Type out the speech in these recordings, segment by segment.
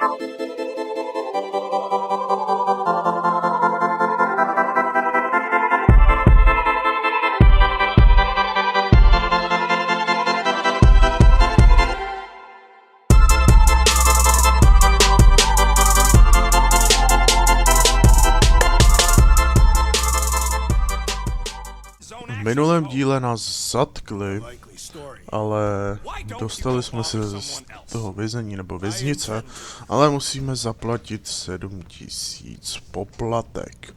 V minulém díle nás zatkli, ale dostali jsme se z toho vězení nebo věznice, ale musíme zaplatit 7000 poplatek.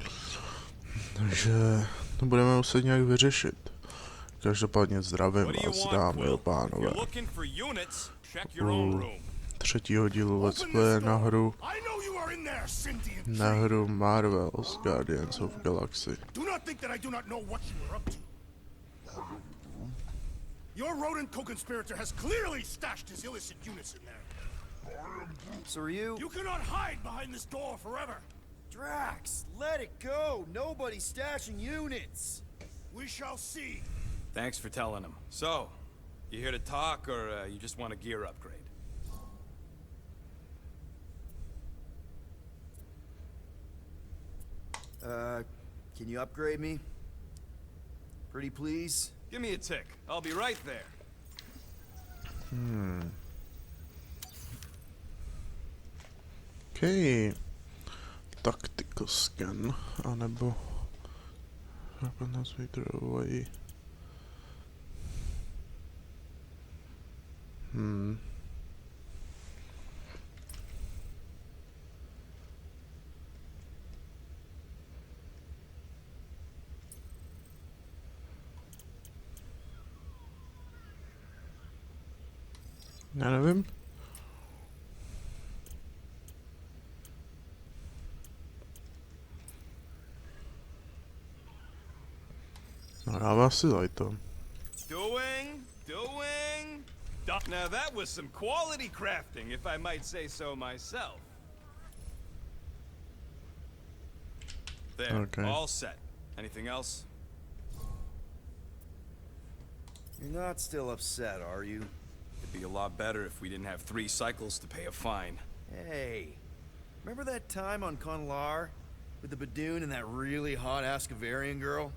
Takže to budeme muset nějak vyřešit. Každopádně zdravím vás, dámy a pánové. U třetího dílu let's play na hru Marvel's Guardians of Galaxy. Your rodent co-conspirator has clearly stashed his illicit units in there. So are you? You cannot hide behind this door forever. Drax, let it go. Nobody's stashing units. We shall see. Thanks for telling him. So, you here to talk, or you just want a gear upgrade? Can you upgrade me? Pretty please? Give me a tick. I'll be right there. Okay. Tactical scan, anebo nás vytrvají. Já nevím. No dává si zajto. Doing. Now that was some quality crafting, if I might say so myself. There, Okay. all set. Anything else? You're not still upset, are you? It'd be a lot better if we didn't have 3 cycles to pay a fine. Hey, remember that time on Conlar with the Badoon and that really hot Ascavarian girl?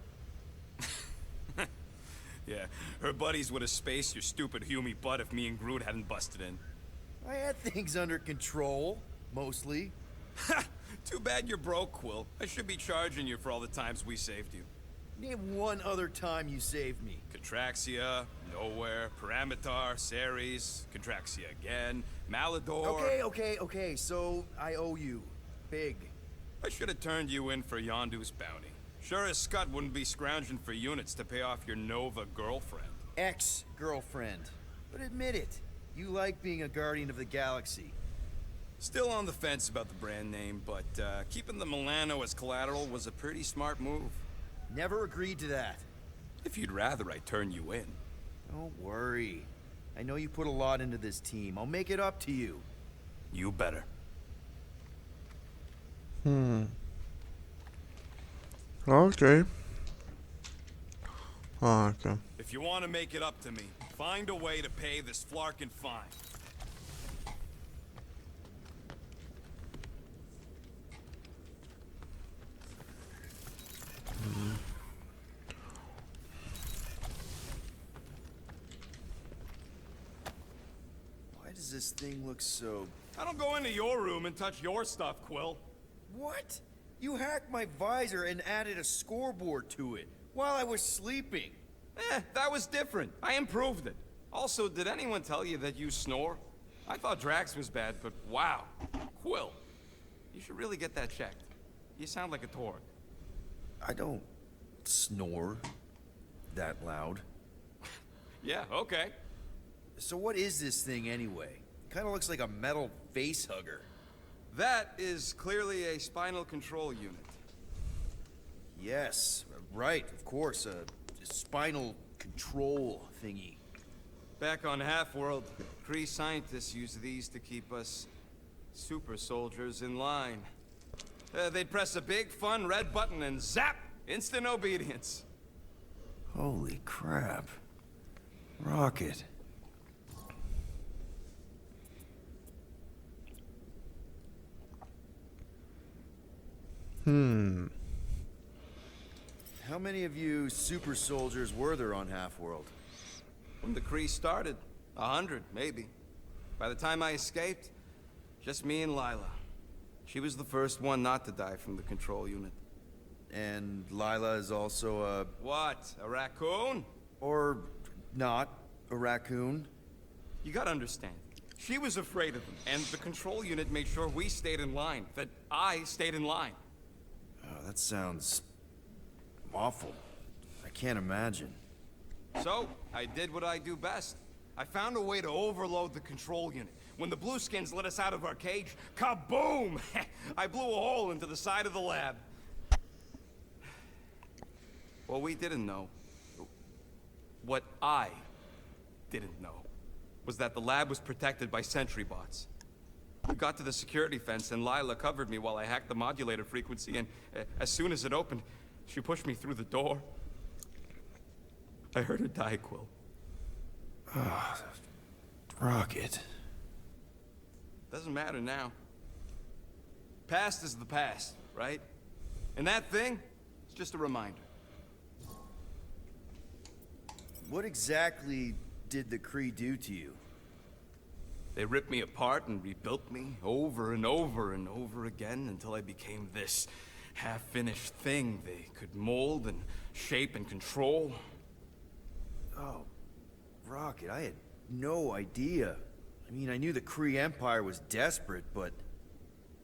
Yeah, her buddies would have spaced your stupid Hume butt if me and Groot hadn't busted in. I had things under control, mostly. Ha! Too bad you're broke, Quill. I should be charging you for all the times we saved you. Name one other time you saved me. Contraxia, Nowhere, Paramitar, Ceres, Contraxia again, Malador... Okay, so I owe you. Big. I should have turned you in for Yondu's bounty. Sure as Scott wouldn't be scrounging for units to pay off your Nova girlfriend. Ex-girlfriend. But admit it, you like being a guardian of the galaxy. Still on the fence about the brand name, but keeping the Milano as collateral was a pretty smart move. Never agreed to that. If you'd rather I turn you in. Don't worry. I know you put a lot into this team. I'll make it up to you. You better. Okay. Okay. If you want to make it up to me, find a way to pay this flarkin' fine. Why does this thing look so... I don't go into your room and touch your stuff, Quill. What? You hacked my visor and added a scoreboard to it while I was sleeping. That was different. I improved it. Also, did anyone tell you that you snore? I thought Drax was bad, but wow. Quill, you should really get that checked. You sound like a Torg. I don't snore that loud. Yeah, okay. So what is this thing anyway? Kind of looks like a metal face hugger. That is clearly a spinal control unit. Yes, right, of course, a spinal control thingy. Back on Half-World, Kree scientists use these to keep us super soldiers in line. They'd press a big, fun red button and zap! Instant obedience. Holy crap. Rocket. How many of you super soldiers were there on Half-World? When the Kree started, 100, maybe. By the time I escaped, just me and Lila. She was the first one not to die from the control unit. And Lila is also a... What, a raccoon? or not, a raccoon? You gotta understand. She was afraid of them, and the control unit made sure we stayed in line, that I stayed in line. Oh, that sounds... awful. I can't imagine. So, I did what I do best. I found a way to overload the control unit. When the blueskins let us out of our cage, kaboom! I blew a hole into the side of the lab. What we didn't know, what I didn't know, was that the lab was protected by sentry bots. We got to the security fence and Lila covered me while I hacked the modulator frequency, and as soon as it opened, she pushed me through the door. I heard her die, Quill. Rocket. Doesn't matter now. Past is the past, right? And that thing, it's just a reminder. What exactly did the Kree do to you? They ripped me apart and rebuilt me over and over and over again until I became this half-finished thing they could mold and shape and control. Oh, Rocket, I had no idea. I mean, I knew the Kree Empire was desperate, but...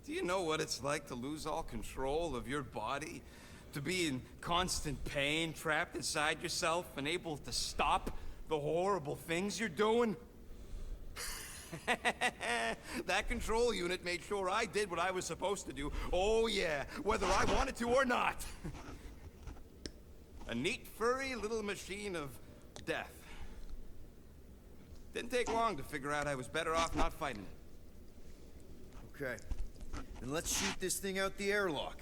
Do you know what it's like to lose all control of your body? To be in constant pain, trapped inside yourself, unable to stop the horrible things you're doing? That control unit made sure I did what I was supposed to do. Oh yeah, whether I wanted to or not. A neat, furry little machine of death. Didn't take long to figure out I was better off not fighting it. Okay. Then let's shoot this thing out the airlock.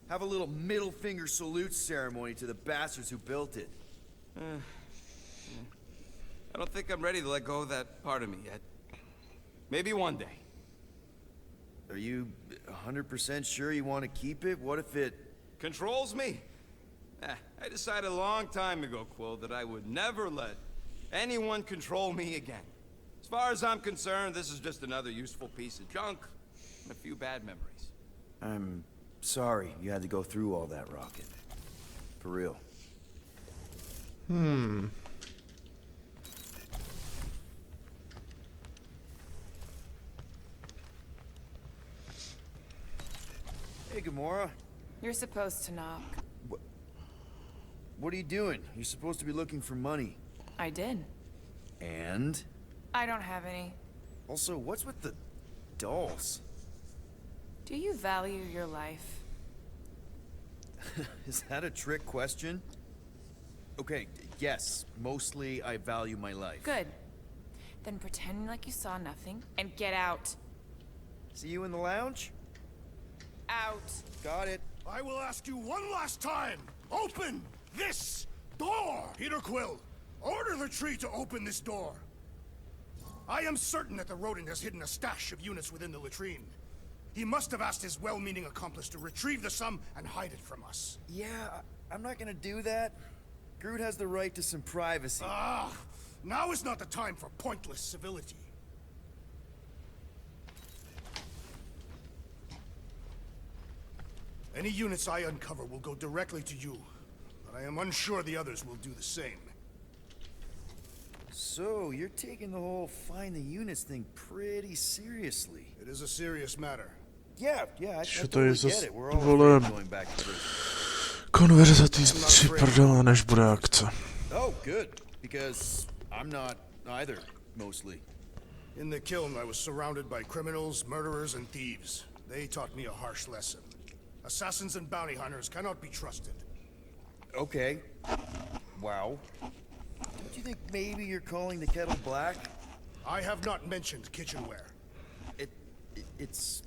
Have a little middle finger salute ceremony to the bastards who built it. I don't think I'm ready to let go of that part of me yet. Maybe one day. Are you 100% sure you want to keep it? What if it... Controls me? I decided a long time ago, Quill, that I would never let anyone control me again. As far as I'm concerned, this is just another useful piece of junk and a few bad memories. I'm sorry you had to go through all that, Rocket. For real. Hey, Gamora. You're supposed to knock. What are you doing? You're supposed to be looking for money. I did. And? I don't have any. Also, what's with the dolls? Do you value your life? Is that a trick question? Okay, yes, mostly I value my life. Good. Then pretend like you saw nothing and get out. See you in the lounge? Out. Got it. I will ask you one last time. Open this door! Peter Quill, order the tree to open this door. I am certain that the rodent has hidden a stash of units within the latrine. He must have asked his well-meaning accomplice to retrieve the sum and hide it from us. Yeah, I'm not gonna do that. Groot has the right to some privacy. Ah, now is not the time for pointless civility. Any units I uncover will go directly to you, but I am unsure the others will do the same. So, you're taking the whole find the units thing pretty seriously. It is a serious matter. Yeah, I Že to totally je get zas, it. We're all vole, afraid of going back to prison. konverzatý tři prdele, než bude akce. Oh, good. Because I'm not either, mostly. In the kiln, I was surrounded by criminals, murderers, and thieves. They taught me a harsh lesson. Assassins and bounty hunters cannot be trusted. Okay. Wow. Don't you think maybe you're calling the kettle black? I have not mentioned kitchenware. It's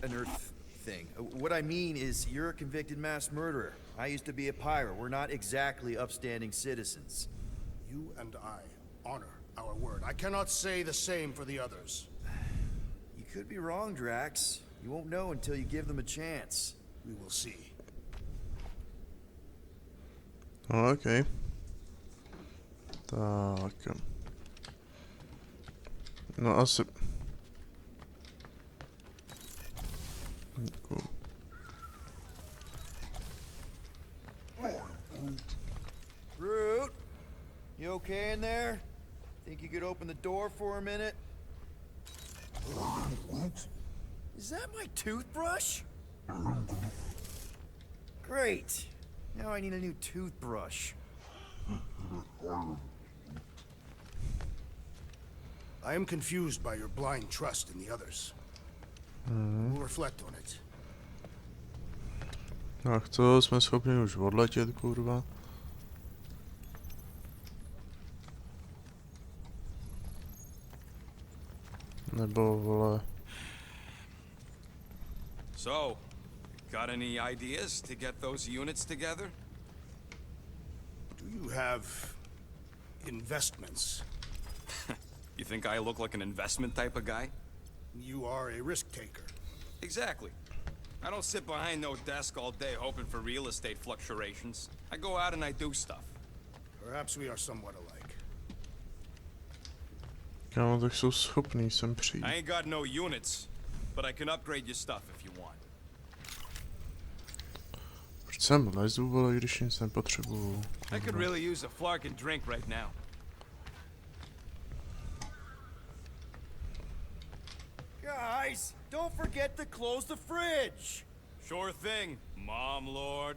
an Earth thing. What I mean is, you're a convicted mass murderer. I used to be a pirate. We're not exactly upstanding citizens. You and I honor our word. I cannot say the same for the others. You could be wrong, Drax. You won't know until you give them a chance. We will see. No, okej. Tak. No asi... Groot, you okay in there? Think you could open the door for a minute? Is that my toothbrush? Great. Now I need a new toothbrush. I am confused by your blind trust in the others. We'll reflect on it. Tak to jsme schopni už odletět, kurva. Nebo, vole... So, got any ideas to get those units together? Do you have investments? You think I look like an investment type of guy? You are a risk taker. Exactly. I don't sit behind no desk all day hoping for real estate fluctuations. I go out and I do stuff. Perhaps we are somewhat alike. Kámo, tak jsou schopný sem přijít. I ain't got no units, but I can upgrade your stuff if you want. Proč sem lezu, vole, když nic nepotřebuju? I could really use a flarkin' drink right now. Guys, don't forget to close the fridge. Sure thing, Mom Lord.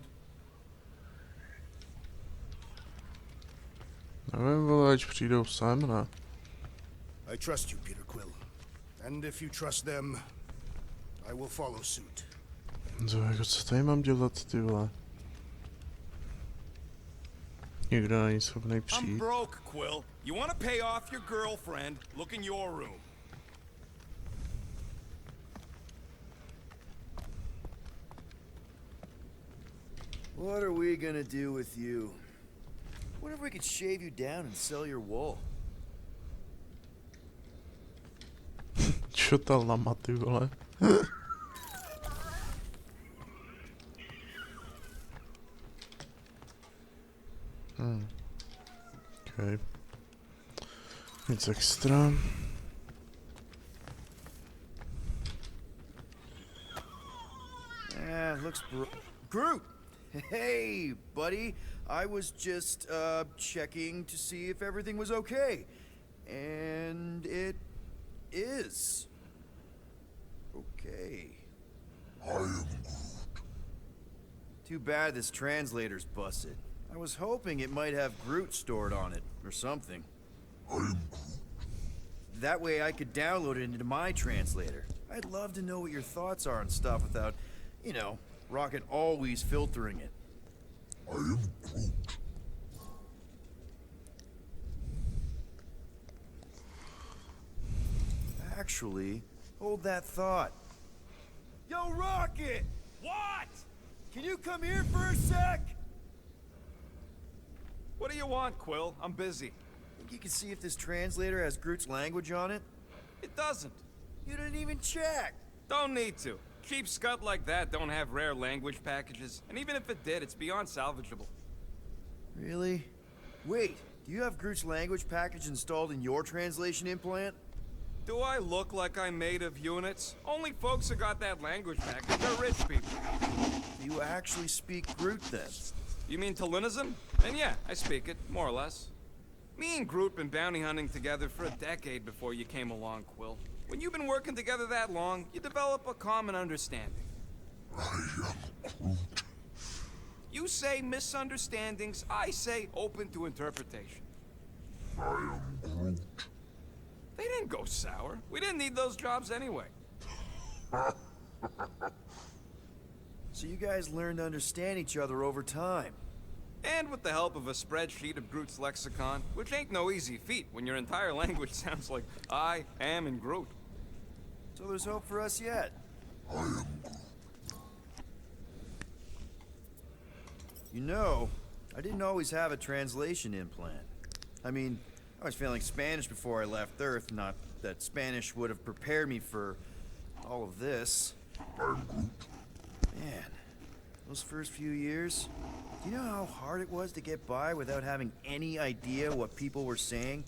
Nevím, vole, ať přijdou sem, ne? I trust you, Peter Quill. And if you trust them, I will follow suit. To jako co tady mám dělat, ty vole? Nikdo není schopný I'm přijít. broke, Quill. You wanna pay off your girlfriend? Look in your room. What are we gonna do with you? What if we could shave you down and sell your wool? Čo ta lama, ty vole? Okay. Nic extra. Yeah, looks Groot! Hey, buddy. I was just, checking to see if everything was okay. And it is. Okay. Too bad this translator's busted. I was hoping it might have Groot stored on it, or something. That way I could download it into my translator. I'd love to know what your thoughts are on stuff without, you know, Rocket always filtering it. Actually, hold that thought. Yo, Rocket! What? Can you come here for a sec? What do you want, Quill? I'm busy. Think you can see if this translator has Groot's language on it? It doesn't. You didn't even check. Don't need to. Cheap scut like that don't have rare language packages, and even if it did, it's beyond salvageable. Really? Wait, do you have Groot's language package installed in your translation implant? Do I look like I'm made of units? Only folks who got that language package are rich people. You actually speak Groot then? You mean Talinism? And yeah, I speak it, more or less. Me and Groot been bounty hunting together for a decade before you came along, Quill. When you've been working together that long, you develop a common understanding. You say misunderstandings, I say open to interpretation. They didn't go sour. We didn't need those jobs anyway. So you guys learned to understand each other over time. And with the help of a spreadsheet of Groot's lexicon, which ain't no easy feat when your entire language sounds like I am in Groot. So there's hope for us yet. You know, I didn't always have a translation implant. I mean, I was failing Spanish before I left Earth, not that Spanish would have prepared me for all of this. Man, Those first few years, do you know how hard it was to get by without having any idea what people were saying?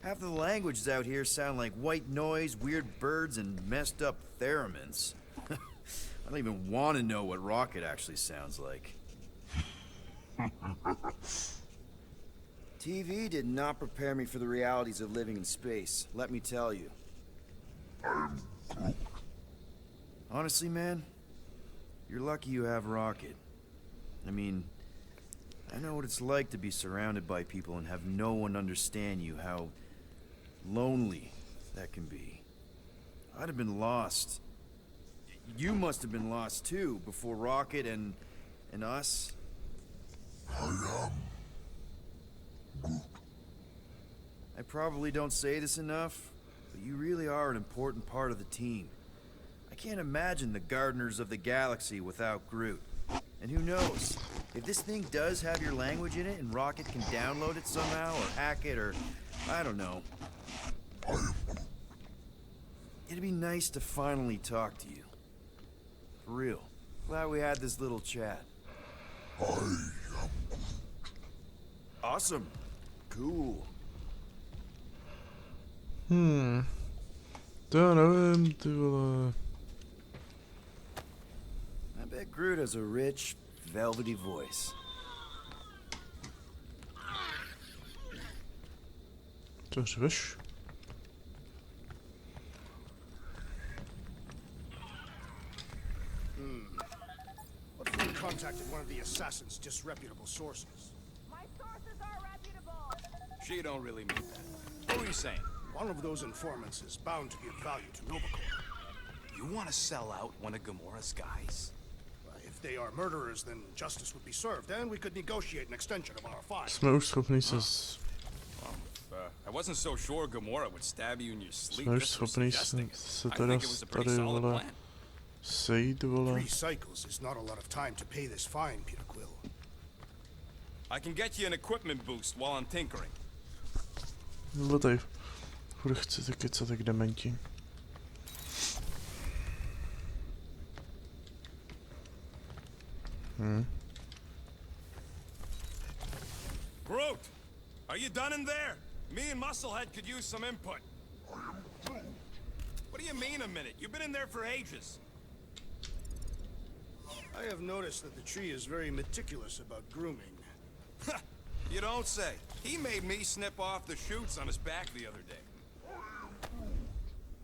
Half the languages out here sound like white noise, weird birds, and messed up theremins. I don't even want to know what Rocket actually sounds like. TV did not prepare me for the realities of living in space, let me tell you. Honestly, man, you're lucky you have Rocket. I mean, I know what it's like to be surrounded by people and have no one understand you, how lonely that can be. I'd have been lost. You must have been lost too, before Rocket and us. I probably don't say this enough, but you really are an important part of the team. I can't imagine the Gardeners of the Galaxy without Groot. And who knows, if this thing does have your language in it and Rocket can download it somehow or hack it or, I don't know. It'd be nice to finally talk to you. For real. Glad we had this little chat. Awesome. Cool. To nevím, ty vole. I bet Groot has a rich, velvety voice. Co řveš? What if we contacted one of the assassin's disreputable sources? My sources are reputable. She don't really mean that. What were you saying? One of those informants is bound to be of value to Novacore. You want to sell out one of Gamora's guys? If they are murderers, then justice would be served, and we could negotiate an extension of our fine. Jsme už schopni se... I wasn't so sure Gamora would stab you in your sleep. Jsme už schopni se teda tady, vole, sejít, vole. 3 cycles is not a lot of time to pay this fine, Peter Quill. I can get you an equipment boost while I'm tinkering. Nebo tady, furt chcete kecat jak dementi. Groot, are you done in there? Me and Musclehead could use some input. What do you mean a minute? You've been in there for ages. I have noticed that the tree is very meticulous about grooming. You don't say. He made me snip off the shoots on his back the other day.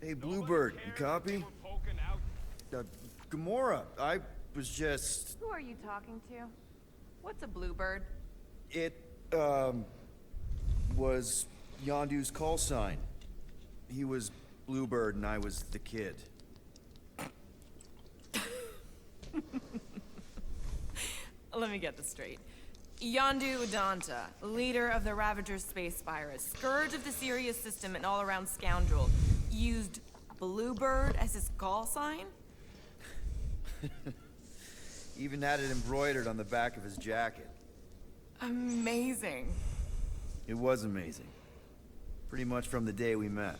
Hey, Bluebird, you copy? Gamora, I was just... Who are you talking to? What's a bluebird? It, was Yondu's call sign. He was Bluebird and I was the kid. Let me get this straight. Yondu Udanta, leader of the Ravager's space virus, scourge of the Sirius system and all-around scoundrel, used Bluebird as his call sign? Even had it embroidered on the back of his jacket. Amazing. It was amazing. Pretty much from the day we met.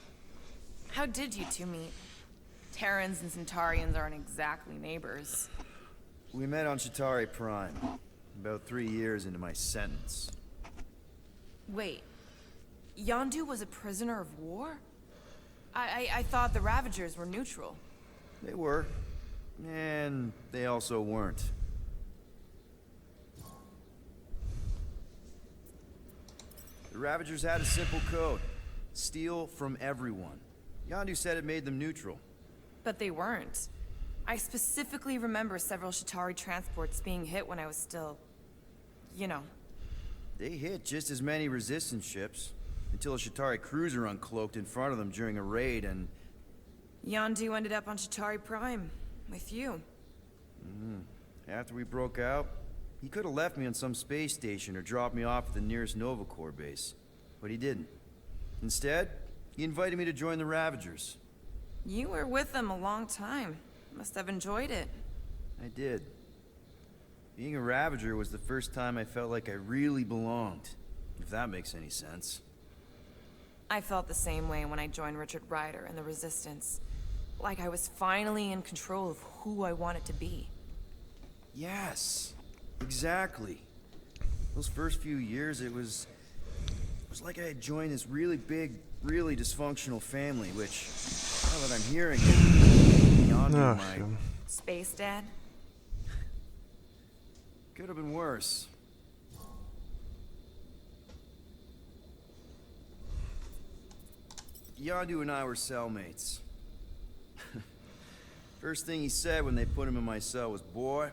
How did you two meet? Terrans and Centaurians aren't exactly neighbors. We met on Chitauri Prime, about 3 years into my sentence. Wait, Yondu was a prisoner of war? I thought the Ravagers were neutral. They were, and they also weren't. The Ravagers had a simple code. Steal from everyone. Yondu said it made them neutral. But they weren't. I specifically remember several Chitauri transports being hit when I was still... you know. They hit just as many resistance ships, until a Chitauri cruiser uncloaked in front of them during a raid and... Yondu ended up on Chitauri Prime, with you. After we broke out, he could have left me on some space station or dropped me off at the nearest Novacore base. But he didn't. Instead, he invited me to join the Ravagers. You were with them a long time. Must have enjoyed it. I did. Being a Ravager was the first time I felt like I really belonged, if that makes any sense. I felt the same way when I joined Richard Ryder and the Resistance. Like I was finally in control of who I wanted to be. Yes, exactly. Those first few years, it was like I had joined this really big, really dysfunctional family, which, now that I'm hearing it, beyond Ach, my... jo. Space Dad? Could have been worse. Yondu and I were cellmates. First thing he said when they put him in my cell was, "Boy,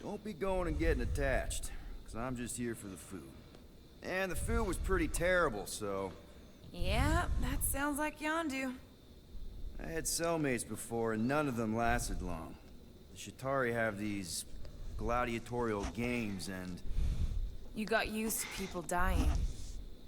don't be going and getting attached, because I'm just here for the food." And the food was pretty terrible, so... Yeah, that sounds like Yondu. I had cellmates before, and none of them lasted long. The Shatari have these gladiatorial games, and... You got used to people dying.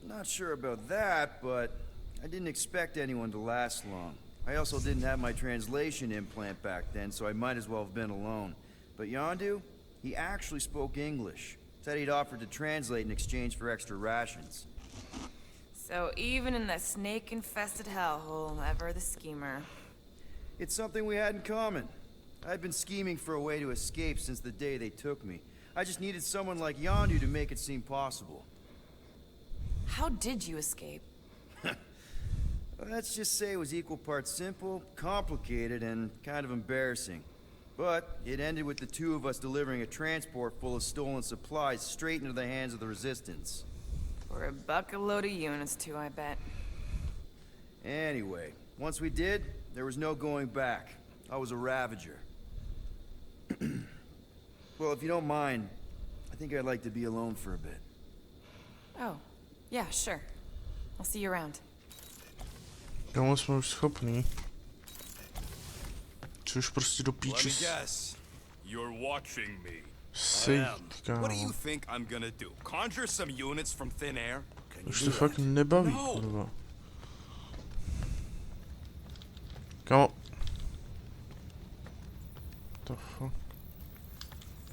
Not sure about that, but I didn't expect anyone to last long. I also didn't have my translation implant back then, so I might as well have been alone. But Yondu, he actually spoke English. Said he'd offered to translate in exchange for extra rations. So even in that snake-infested hellhole, ever the schemer. It's something we had in common. I'd been scheming for a way to escape since the day they took me. I just needed someone like Yondu to make it seem possible. How did you escape? Well, let's just say it was equal parts simple, complicated, and kind of embarrassing. But it ended with the two of us delivering a transport full of stolen supplies straight into the hands of the Resistance. For a bucket-load of units, too, I bet. Anyway, once we did, there was no going back. I was a Ravager. Well, if you don't mind, I think I'd like to be alone for a bit. Oh, yeah, sure. I'll see you around. Kámo, jsme už schopní. Což prostě do Let me píči guess. You're watching me. sejít, What do you kámo. think I'm gonna do? Conjure some units from thin air? Už to fakt nebaví, No. kurva. Kámo. To fakt.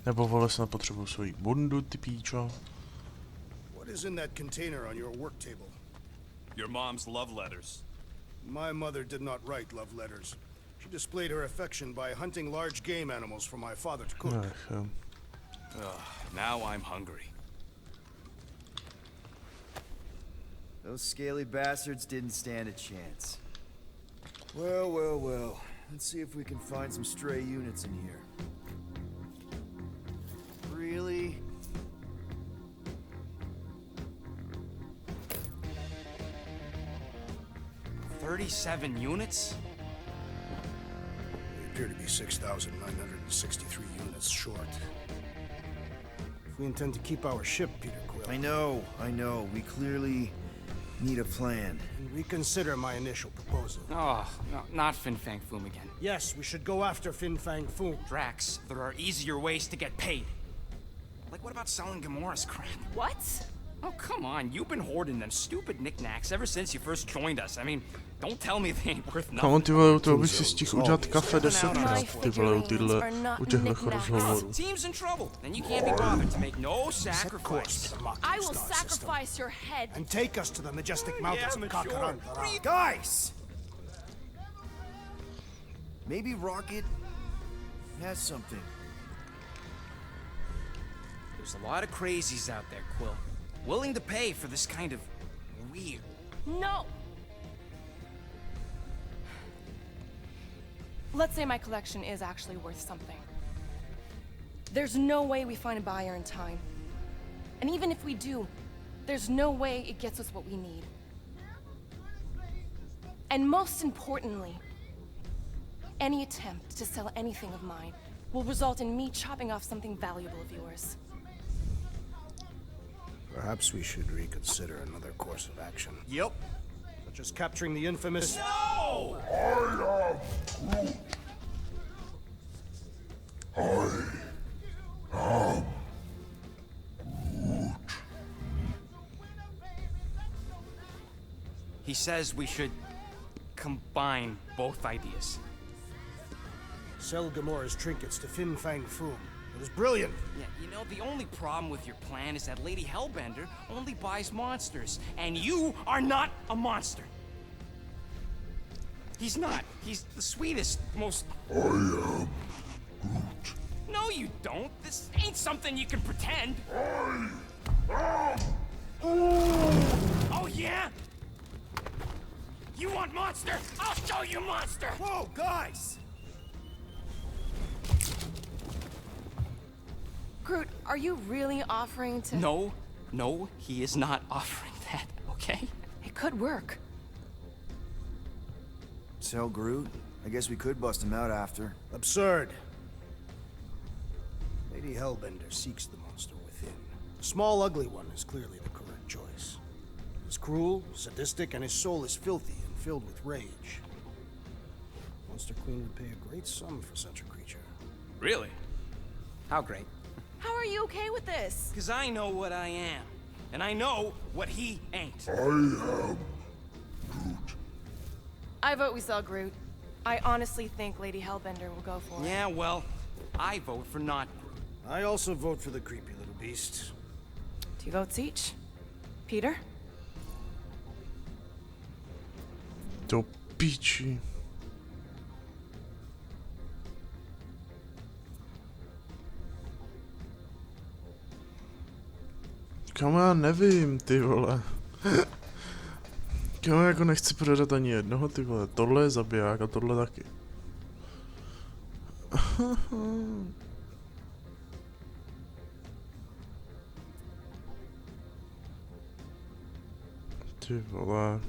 Nebo vole, snad potřebuju svoji bundu, ty píčo. What is in that container on your work table? Your mom's love letters. My mother did not write love letters. She displayed her affection by hunting large game animals for my father to cook. Ach, jo. Now I'm hungry. Those scaly bastards didn't stand a chance. Well, well, well. Let's see if we can find some stray units in here. Really? $37 units? We appear to be 6,963 units short. If we intend to keep our ship, Peter Quill, I know. We clearly need a plan. reconsider my initial proposal. Oh, no, not Fin Fang Foom again. Yes, we should go after Fin Fang Foom. Drax, there are easier ways to get paid. Like, what about selling Gamora's crap? What? Oh, come on, you've been hoarding them stupid knickknacks ever since you first joined us. I mean, don't tell me they ain't worth Kámo, nothing. ty vole, to bych si stihl udělat kafe 10krát, ty vole, u tyhle, u těchto rozhovorů. Team's in trouble, then you can't be bothered to make no Set course sacrifice. for the Mach I will star system sacrifice your head. and take us to the majestic mountains of mature. Kakaran. Guys! Maybe Rocket has something. There's a lot of crazies out there, Quill. Willing to pay for this kind of weird. No! Let's say my collection is actually worth something. There's no way we find a buyer in time. And even if we do, there's no way it gets us what we need. And most importantly, any attempt to sell anything of mine will result in me chopping off something valuable of yours. Perhaps we should reconsider another course of action. Yep. Such as capturing the infamous... No! He says we should combine both ideas. Sell Gamora's trinkets to Fin Fang Foom. It was brilliant. Yeah, you know, the only problem with your plan is that Lady Hellbender only buys monsters, and you are not a monster. He's not. He's the sweetest, most... I am Groot. No, you don't. don't. This ain't something you can pretend. Oh, yeah? You want monster? I'll show you monster! Whoa, guys! Groot, are you really offering to... No, he is not offering that, okay? It could work. So, Groot, I guess we could bust him out after. Absurd. Lady Hellbender seeks the monster within. The small, ugly one is clearly the correct choice. He's cruel, sadistic, and his soul is filthy and filled with rage. Monster Queen would pay a great sum for such a creature. Really? How great? How are you okay with this? Because I know what I am. And I know what he ain't. I vote we sell Groot. I honestly think Lady Hellbender will go for it. Yeah, well, I vote for not Groot. I also vote for the creepy little beast. 2 votes each. Peter? Do píči. Kam já nevím, ty vole. Kam jako nechci prodat ani jednoho, ty vole. Tohle je zabiják a tohle taky. Ty vole.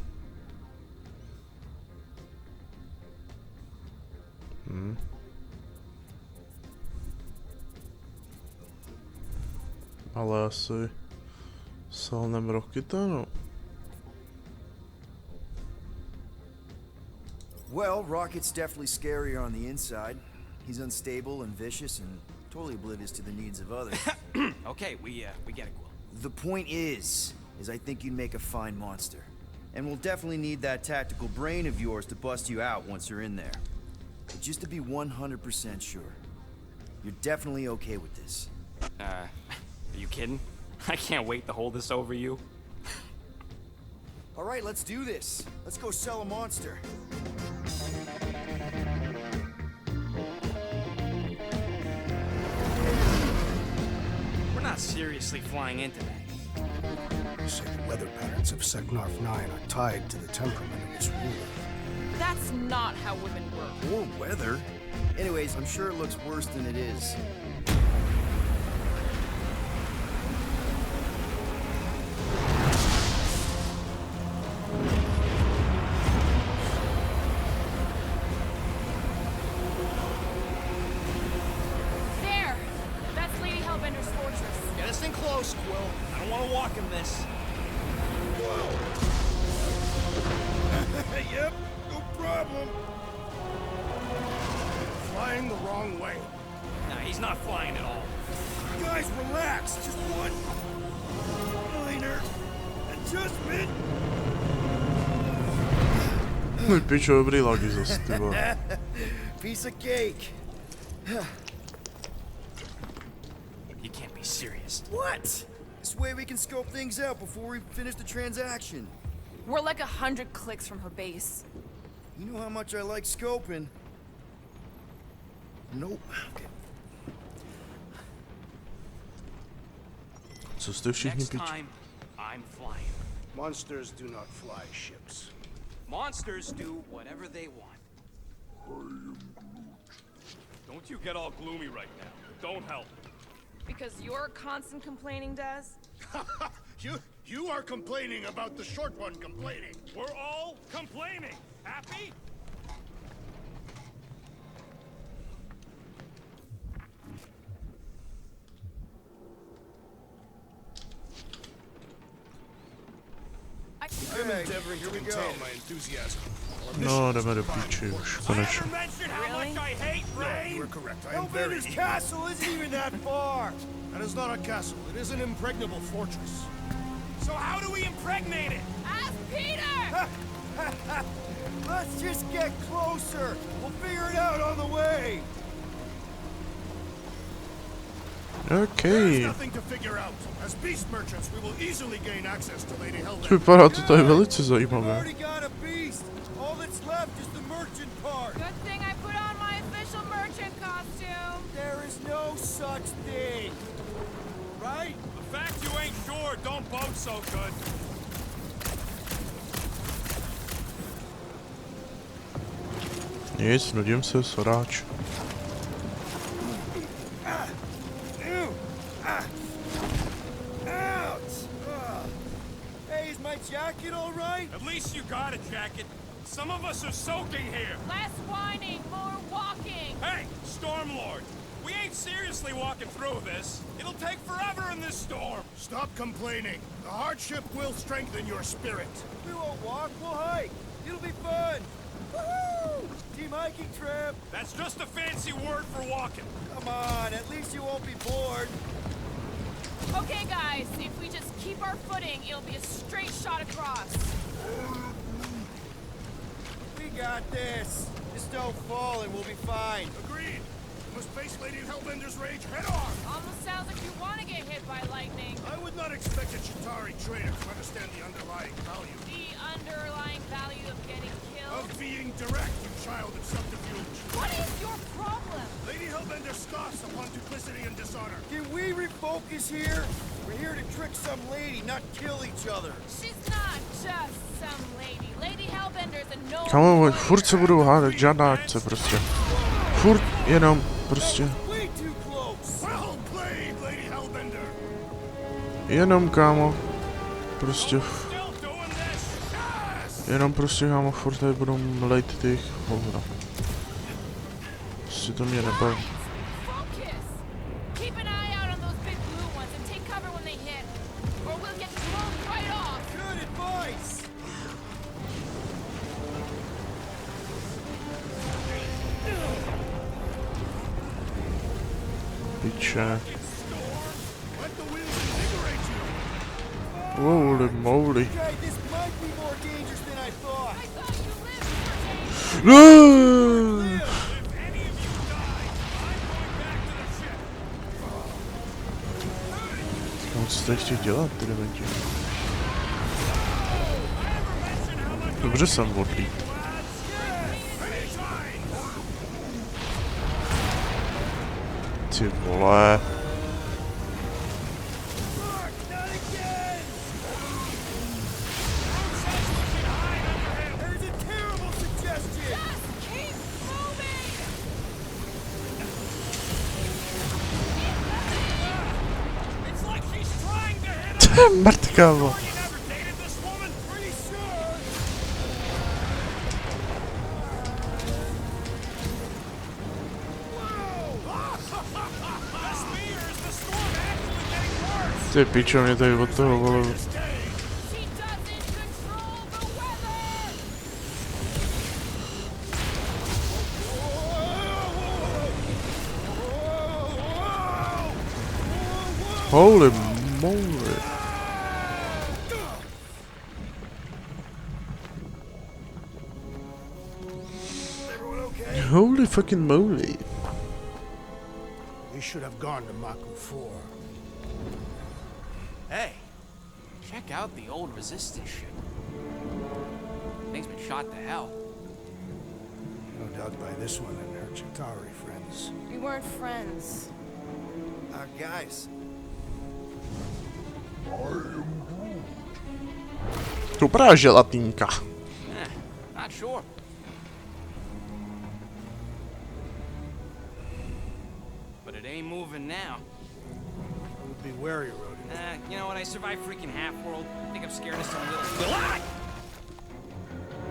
Ale asi salnem Rocketa, no. Well, Rocket's definitely scarier on the inside. He's unstable and vicious and totally oblivious to the needs of others. Okay, we get it, Quill. The point is I think you'd make a fine monster. And we'll definitely need that tactical brain of yours to bust you out once you're in there. But just to be 100% sure, you're definitely okay with this. Are you kidding? I can't wait to hold this over you. All right, let's do this. Let's go sell a monster. We're not seriously flying into that. They say the weather patterns of Seknarf 9 are tied to the temperament of its ruler. That's not how women work. Or weather. Anyways, I'm sure it looks worse than it is. There! That's Lady Hellbender's fortress. Get us in close, Quill. I don't want to walk in this. Yep, no problem. Flying the wrong way. Nah, he's not flying at all. Guys, relax. Just one minor adjustment. Pičo, dobrý lagy zas, ty vole. Piece of cake. You can't be serious. What? This way we can scope things out before we finish the transaction. We're like 100 clicks from her base. You know how much I like scoping. Nope. Co jste všichni Next piči? time, I'm flying. Monsters do not fly ships. Monsters do whatever they want. Don't you get all gloomy right now. Don't help. Because you're constant complaining, Des? You are complaining about the short one complaining. We're all complaining. Happy? I'm endeavoring to contain my enthusiasm. No, jdeme do píči už, konečně. Mention how Really? much I hate rain. You are correct. I am very... Hellbender's castle isn't even that far. That is not a castle. It is an impregnable fortress. So how do we impregnate it? Ask Peter! Let's just get closer. We'll figure it out on the way. There is Okay. nothing to figure out. As beast merchants, we will easily gain access to Lady Hellbender. Vypadá to tady velice We've zajímavé. already got a beast. All that's left is the merchant part. Good thing I put on my official merchant costume. There is no such thing. Right? The fact you ain't sure don't bode so good. Nic, nudím se, soráč. Hey, is my jacket all right? At least you got a jacket. Some of us are soaking here. Less whining, more walking. Hey, Stormlord. We ain't seriously walking through this. It'll take forever in this storm. Stop complaining. The hardship will strengthen your spirit. We won't walk, we'll hike. It'll be fun. Woohoo! Team hiking trip. That's just a fancy word for walking. Come on, at least you won't be bored. Okay, guys, if we just keep our footing, it'll be a straight shot across. We got this. Just don't fall and we'll be fine. Agreed. You must face Lady Hellbender's rage head on. Almost sounds like you want to get hit by lightning. I would not expect a Chitauri trader to understand the underlying value. The underlying value of getting Of killed. being direct, you child of subterfuge. What is your problem? Lady Hellbender scoffs upon duplicity and dishonor. Can we refocus here? We're here to trick some lady, not kill each other. She's not just some lady. Lady Hellbender's a no. Kamo, furt se budou hádat, žádná akce prostě. Furt jenom prostě. Way too close. Well played, Lady Hellbender. Jenom kámo. Prostě. Still doing this? Jenom prostě kámo, furt tady budou mlejt ty jejich hovna. Prostě to mě nebaví. Focus. Keep an eye out on those big blue ones and take cover when they hit, or we'll get blown right off. Good advice. Piče. Let the wheels invigorate you. Holy moly. Okay, this might be more dangerous than I thought. I thought you lived for days. If any of you die, I'm going back to the ship. No, co tady chtějí dělat, ty dementi? Dobře jsem odlít. Ty vole. There's a terrible suggestion. Just keep moving. It's like she's trying to hit us. Mrtkávo. You never dated this woman? Pretty sure. Best me, or is the storm actually getting worse? Ty pičo, mě tady od toho vole. She doesn't control the weather. Holy moly. Everyone okay? Holy fucking moly. We should have gone to Maku 4. Hey, check out the old resistance ship. Thing's been shot to hell. No doubt by this one and her Chitauri friends. We weren't friends. Guys, Dobrá želatínka. Not sure. But it ain't moving now. Be wary, Rodin. You know what? I survived freaking Half-World. I think I'm scared of some little...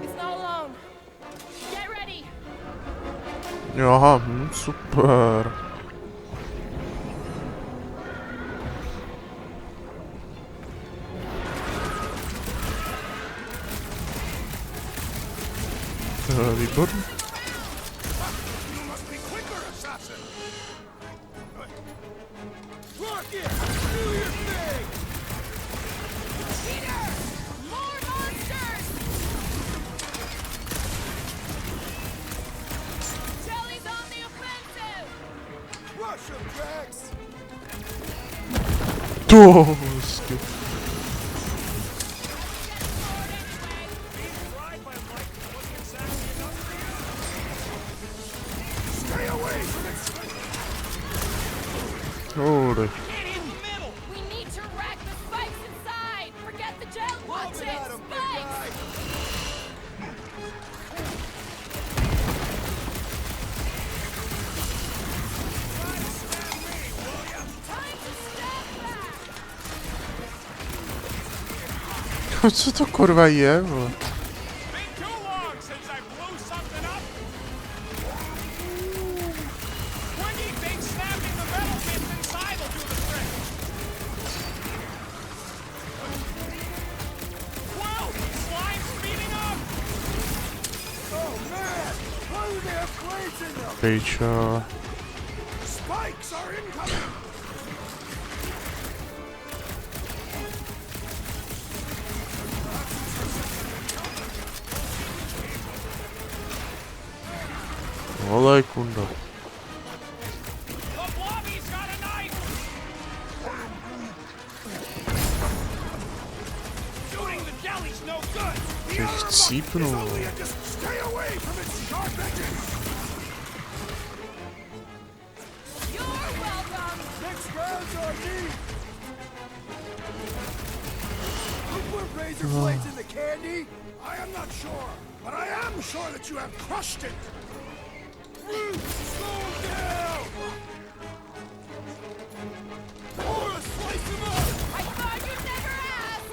It's not alone. Get ready. Aha, super. Výborný. You must be quicker, assassin! Rocket, do your thing. Peter! More monsters! Jelly's on the offensive! Rush 'em, Drax. Toski. Stay away from it! Holy. We need to wreck the spikes inside. Forget the jet launching spikes. Time to step back. Co to kurva je, vole? Been too long since I blew something up. Twiggy thinks snapping the metal bits inside will do the trick. Whoa! Slime speeding up! Oh man! Why do they have plates in them? Pejča. Spikes are incoming! Olej kunda. The blobby's got a knife! Shooting the jelly's no good! Těch cípnul. Just stay away from its sharp edges! You're welcome. Next round's on me! You put razor blades in the candy? I am not sure, but I am sure that you have crushed it! Slow down! Or slice him up! I thought you'd never ask.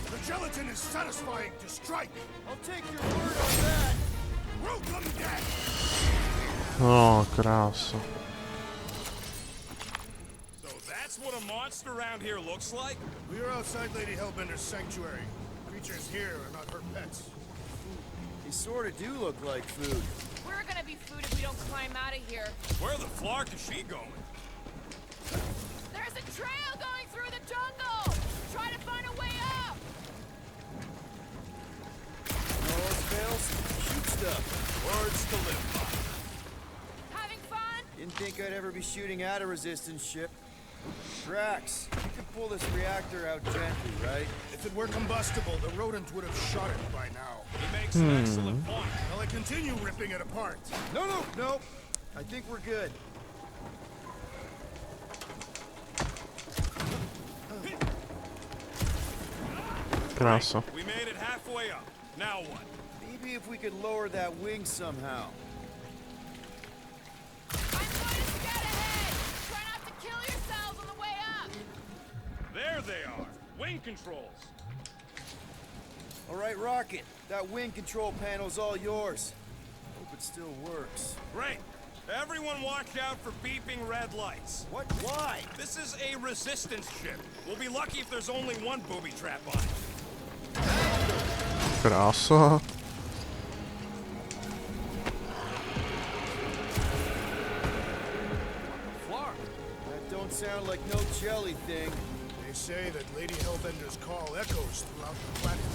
The gelatin is satisfying to strike. I'll take your word on that. Welcome, Dad. Oh, krása. So that's what a monster around here looks like? We are outside Lady Hellbender's sanctuary. Creatures here are not her pets. They sort of do look like food. We're gonna be food if we don't climb out of here. Where the flark is she going? There's a trail going through the jungle. Try to find a way up. No else fails, shoot stuff. Words to live by. Having fun? Didn't think I'd ever be shooting at a resistance ship. Drax, you can pull this reactor out gently, right? If it were combustible, the rodent would have shot it by now. He makes an excellent point. Will I continue ripping it apart? No. I think we're good. Krása. We made it halfway up. Now what? Maybe if we could lower that wing somehow. I'm going to scout ahead. Try not to kill yourselves on the way up. There they are. Wing controls. All right, Rocket. That wing control panel's all yours. Hope it still works. Great. Everyone watch out for beeping red lights. What? Why? This is a resistance ship. We'll be lucky if there's only one booby trap on it. Krása. Flark. That don't sound like no jelly thing. They say that Lady Hellbender's call echoes throughout the planet.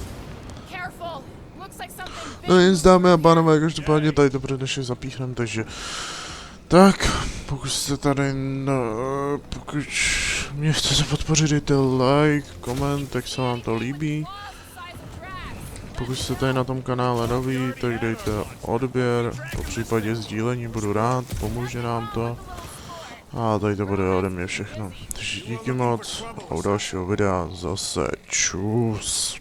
Careful. Looks like something big. No nic, dámy a pánové, každopádně tady to pro dnešek zapíchnem, takže... Tak, pokud jste tady, pokud mě chcete podpořit, dejte like, koment, jak se vám to líbí. Pokud jste tady na tom kanále noví, tak dejte odběr, po případě sdílení, budu rád, pomůže nám to. A tady to bude ode mě všechno. Takže díky moc a u dalšího videa zase čus.